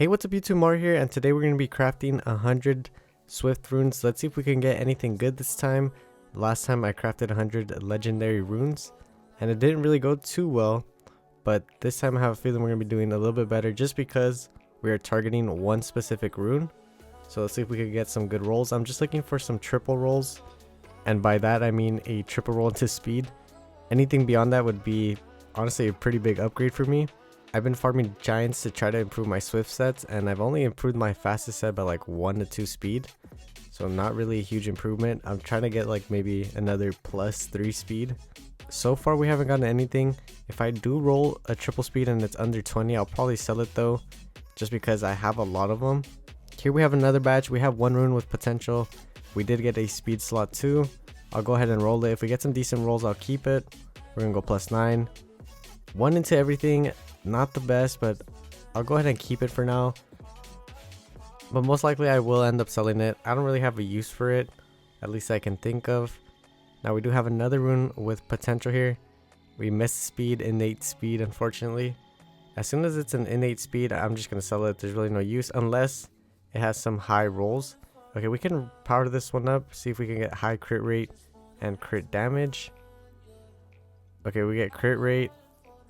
Hey, what's up YouTube, Mario here, and today we're going to be crafting 100 Swift runes. Let's see if we can get anything good this time. Last time I crafted 100 legendary runes, and it didn't really go too well. But this time I have a feeling we're going to be doing a little bit better just because we are targeting one specific rune. So let's see if we can get some good rolls. I'm just looking for some triple rolls, and by that I mean a triple roll into speed. Anything beyond that would be honestly a pretty big upgrade for me. I've been farming giants to try to improve my swift sets, and I've only improved my fastest set by like 1 to 2 speed, so not really a huge improvement. I'm trying to get like maybe another +3 speed. So far we haven't gotten anything. If I do roll a triple speed and it's under 20, I'll probably sell it though, just because I have a lot of them. Here we have another batch. We have one rune with potential. We did get a speed slot too. I'll go ahead and roll it. If we get some decent rolls, I'll keep it. We're gonna go +9. 1 into everything. Not the best, but I'll go ahead and keep it for now. But most likely I will end up selling it. I don't really have a use for it, at least I can think of. Now we do have another rune with potential here. We missed speed, innate speed, unfortunately. As soon as it's an innate speed, I'm just going to sell it. There's really no use unless it has some high rolls. Okay, we can power this one up, see if we can get high crit rate and crit damage. Okay, we get crit rate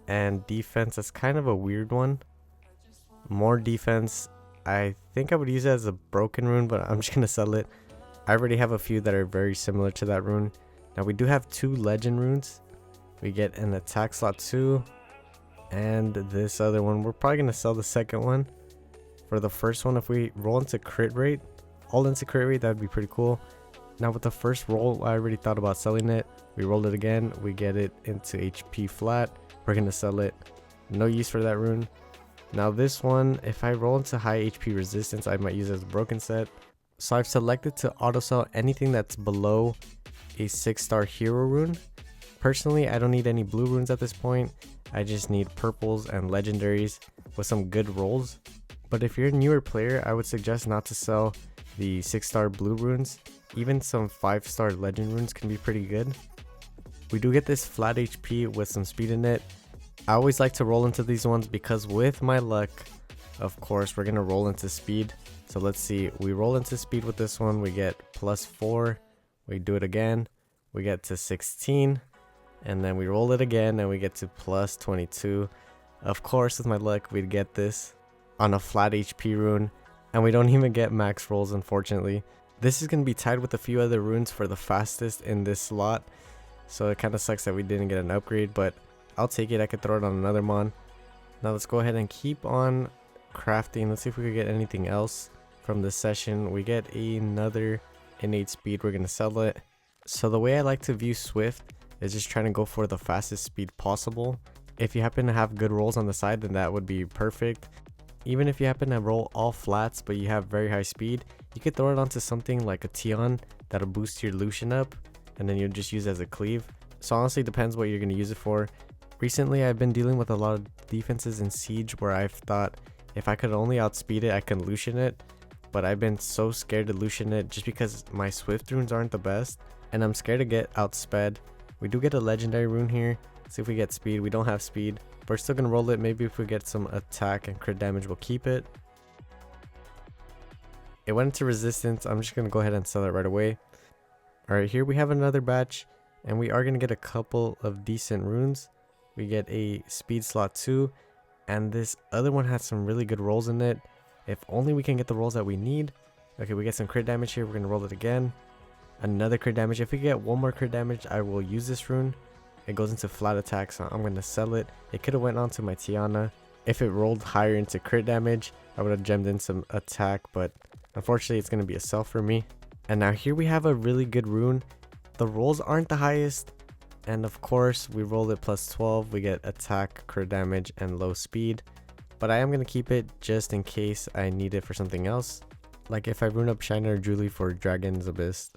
and defense. That's kind of a weird one. More defense. I think I would use it as a broken rune, but I'm just gonna sell it. I already have a few that are very similar to that rune. Now we do have 2 legend runes. We get an attack slot 2 and this other one. We're probably gonna sell the second one. For the first one, if we roll into crit rate, all into crit rate, that would be pretty cool. Now with the first roll, I already thought about selling it. We rolled it again, we get it into HP flat. We're gonna sell it. No use for that rune. Now this one, if I roll into high HP resistance, I might use it as a broken set. So I've selected to auto sell anything that's below a 6-star hero rune. Personally, I don't need any blue runes at this point. I just need purples and legendaries with some good rolls. But if you're a newer player, I would suggest not to sell the 6-star blue runes. Even some 5-star legend runes can be pretty good. We do get this flat HP with some speed in it. I always like to roll into these ones because with my luck, of course, we're going to roll into speed. So let's see. We roll into speed with this one. We get +4. We do it again. We get to 16. And then we roll it again and we get to +22. Of course, with my luck, we'd get this on a flat HP rune. And we don't even get max rolls, unfortunately. This is going to be tied with a few other runes for the fastest in this slot. So it kind of sucks that we didn't get an upgrade, but I'll take it. I could throw it on another mon. Now let's go ahead and keep on crafting. Let's see if we could get anything else from this session. We get another innate speed. We're going to sell it. So the way I like to view Swift is just trying to go for the fastest speed possible. If you happen to have good rolls on the side, then that would be perfect. Even if you happen to roll all flats, but you have very high speed, you could throw it onto something like a Tion that'll boost your Lucian up. And then you'll just use it as a cleave. So honestly, depends what you're going to use it for. Recently, I've been dealing with a lot of defenses in Siege where I've thought if I could only outspeed it, I can Lucian it. But I've been so scared to Lucian it just because my Swift runes aren't the best. And I'm scared to get outsped. We do get a legendary rune here. See if we get speed. We don't have speed. But we're still going to roll it. Maybe if we get some attack and crit damage, we'll keep it. It went into resistance. I'm just going to go ahead and sell it right away. Alright, here we have another batch, and we are going to get a couple of decent runes. We get a speed slot 2, and this other one has some really good rolls in it. If only we can get the rolls that we need. Okay, we get some crit damage here. We're going to roll it again. Another crit damage. If we get one more crit damage, I will use this rune. It goes into flat attack, so I'm going to sell it. It could have went on to my Tiana. If it rolled higher into crit damage, I would have gemmed in some attack, but unfortunately it's going to be a sell for me. And now here we have a really good rune. The rolls aren't the highest. And of course, we roll it +12. We get attack, crit damage, and low speed. But I am going to keep it just in case I need it for something else. Like if I rune up Shiner or Julie for Dragon's Abyss.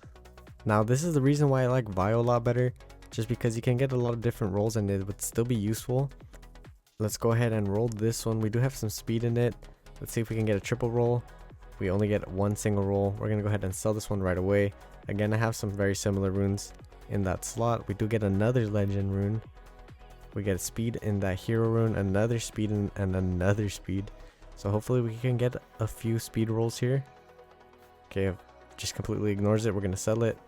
Now this is the reason why I like Vio a lot better. Just because you can get a lot of different rolls and it would still be useful. Let's go ahead and roll this one. We do have some speed in it. Let's see if we can get a triple roll. We only get one single roll. We're going to go ahead and sell this one right away. Again, I have some very similar runes in that slot. We do get another legend rune. We get speed in that hero rune, another speed and another speed. So hopefully we can get a few speed rolls here. Okay, just completely ignores it. We're gonna sell it.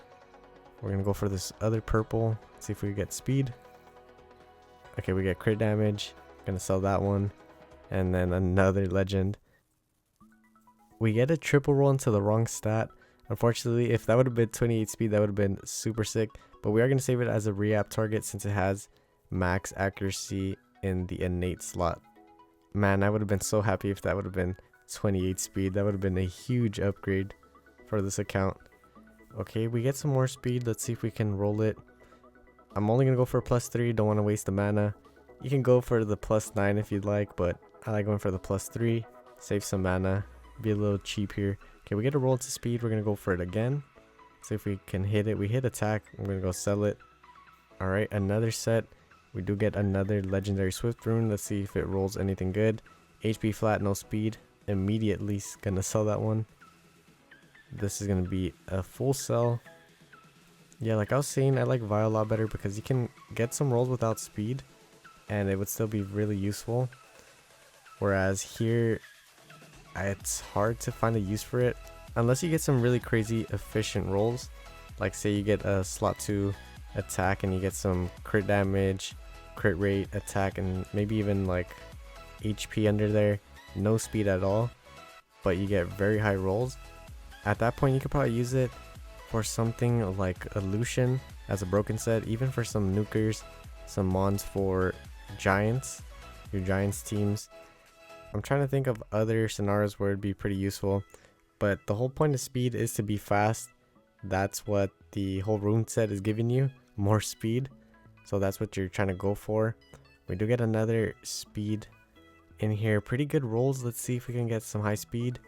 We're gonna go for this other purple. See if we get speed. Okay, we get crit damage. Gonna sell that one. And then another legend. We get a triple roll into the wrong stat. Unfortunately, if that would have been 28 speed, that would have been super sick. But we are gonna save it as a Reapp target since it has max accuracy in the innate slot. Man, I would have been so happy if that would have been 28 speed. That would have been a huge upgrade for this account. Okay, we get some more speed. Let's see if we can roll it. I'm only gonna go for +3. Don't want to waste the mana. You can go for the +9 if you'd like, but I like going for the +3. Save some mana. Be a little cheap here. Okay, we get a roll into speed. We're gonna go for it again. See if we can hit it. We hit attack. I'm gonna go sell it. All right, another set. We do get another legendary Swift Rune. Let's see if it rolls anything good. HP flat, no speed. Immediately gonna sell that one. This is gonna be a full sell. Yeah, like I was saying, I like Vi a lot better because you can get some rolls without speed and it would still be really useful. Whereas here, it's hard to find a use for it unless you get some really crazy efficient rolls. Like say you get a slot 2 attack and you get some crit damage, crit rate, attack, and maybe even like HP under there. No speed at all, but you get very high rolls. At that point, you could probably use it for something like a Lucian as a broken set, even for some nukers, some mons for giants, your giants teams. I'm trying to think of other scenarios where it'd be pretty useful, but the whole point of speed is to be fast. That's what the whole rune set is giving you, more speed. So that's what you're trying to go for. We do get another speed in here. Pretty good rolls. Let's see if we can get some high speed.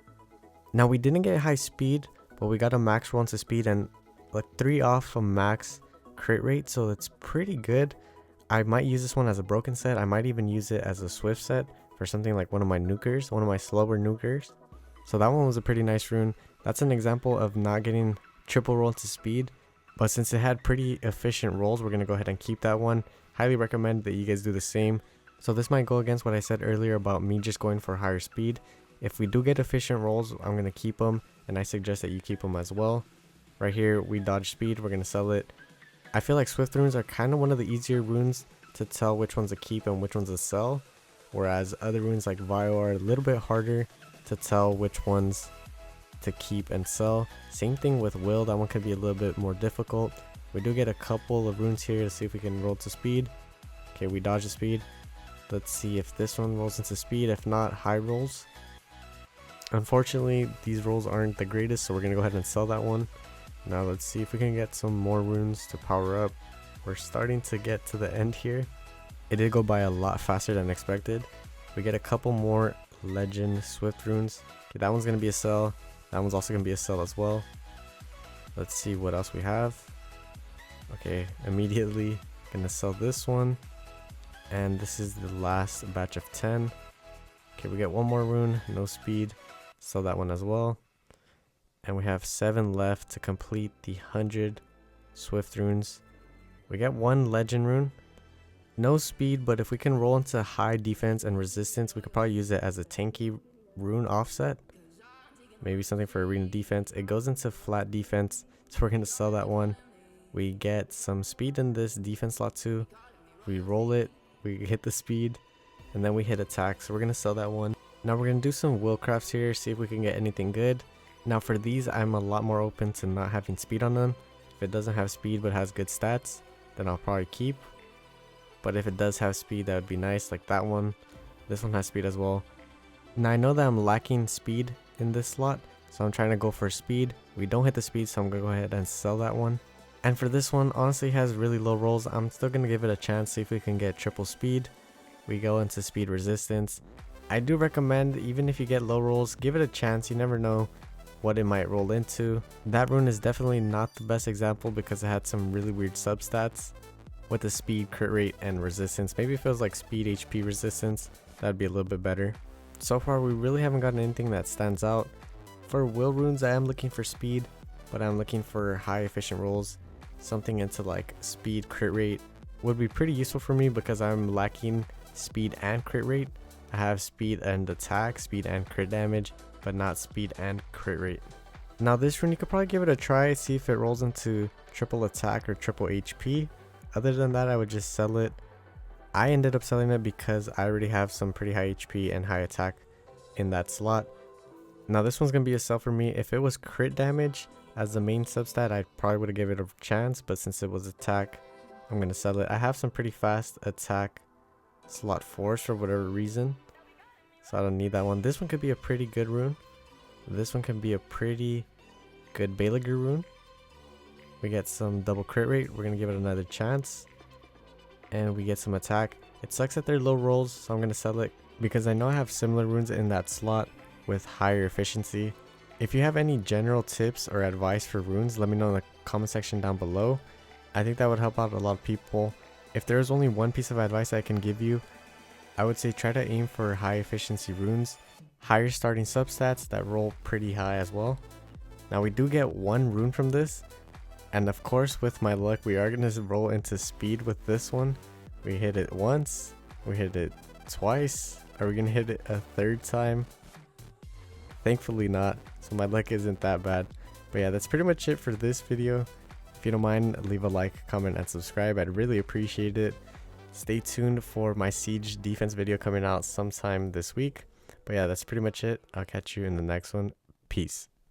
Now we didn't get high speed, but we got a max roll into speed and like 3 off from max crit rate, so that's pretty good. I might use this one as a broken set. I might even use it as a swift set for something like one of my nukers, one of my slower nukers. So that one was a pretty nice rune. That's an example of not getting triple roll to speed, but since it had pretty efficient rolls, we're gonna go ahead and keep that one. Highly recommend that you guys do the same. So this might go against what I said earlier about me just going for higher speed. If we do get efficient rolls, I'm gonna keep them, and I suggest that you keep them as well. Right here, we dodge speed. We're gonna sell it. I feel like Swift runes are kind of one of the easier runes to tell which ones to keep and which ones to sell, whereas other runes like Vio are a little bit harder to tell which ones to keep and sell. Same thing with Will. That one could be a little bit more difficult. We do get a couple of runes here to see if we can roll to speed. Okay, we dodge the speed. Let's see if this one rolls into speed. If not, high rolls. Unfortunately, these rolls aren't the greatest, so we're gonna go ahead and sell that one. Now let's see if we can get some more runes to power up. We're starting to get to the end here. It did go by a lot faster than expected. We get a couple more legend swift runes. Okay, that one's gonna be a sell. That one's also gonna be a sell as well. Let's see what else we have. Okay, immediately gonna sell this one. And this is the last batch of 10. Okay, we get one more rune, no speed. Sell that one as well. And we have 7 left to complete the 100 swift runes. We get one legend rune. No speed, but if we can roll into high defense and resistance, we could probably use it as a tanky rune offset. Maybe something for arena defense. It goes into flat defense, so we're going to sell that one. We get some speed in this defense slot too. We roll it, we hit the speed, and then we hit attack, so we're going to sell that one. Now we're going to do some will crafts here, see if we can get anything good. Now for these, I'm a lot more open to not having speed on them. If it doesn't have speed but has good stats, then I'll probably keep. But if it does have speed, that would be nice, like that one. This one has speed as well. Now I know that I'm lacking speed in this slot, so I'm trying to go for speed. We don't hit the speed, so I'm going to go ahead and sell that one. And for this one, honestly has really low rolls. I'm still going to give it a chance, see if we can get triple speed. We go into speed resistance. I do recommend, even if you get low rolls, give it a chance. You never know what it might roll into. That rune is definitely not the best example because it had some really weird substats with the speed, crit rate, and resistance. Maybe it feels like speed, HP, resistance. That'd be a little bit better. So far, we really haven't gotten anything that stands out. For will runes, I am looking for speed, but I'm looking for high efficient rolls. Something into like speed, crit rate would be pretty useful for me because I'm lacking speed and crit rate. I have speed and attack, speed and crit damage, but not speed and crit rate. Now this rune, you could probably give it a try, see if it rolls into triple attack or triple HP. Other than that, I would just sell it. I ended up selling it because I already have some pretty high HP and high attack in that slot. Now this one's going to be a sell for me. If it was crit damage as the main substat, I probably would have given it a chance, but since it was attack, I'm going to sell it. I have some pretty fast attack slot 4s for whatever reason, so I don't need that one. This one could be a pretty good rune. This one can be a pretty good Belager rune. We get some double crit rate. We're going to give it another chance. And we get some attack. It sucks that they're low rolls, so I'm going to sell it because I know I have similar runes in that slot with higher efficiency. If you have any general tips or advice for runes, let me know in the comment section down below. I think that would help out a lot of people. If there's only one piece of advice I can give you, I would say try to aim for high efficiency runes, higher starting substats that roll pretty high as well. Now we do get one rune from this, and of course with my luck we are going to roll into speed with this one. We hit it once, we hit it twice. Are we going to hit it a third time? Thankfully not, so my luck isn't that bad. But yeah, that's pretty much it for this video. If you don't mind, leave a like, comment, and subscribe. I'd really appreciate it. Stay tuned for my Siege defense video coming out sometime this week. But yeah, that's pretty much it. I'll catch you in the next one. Peace.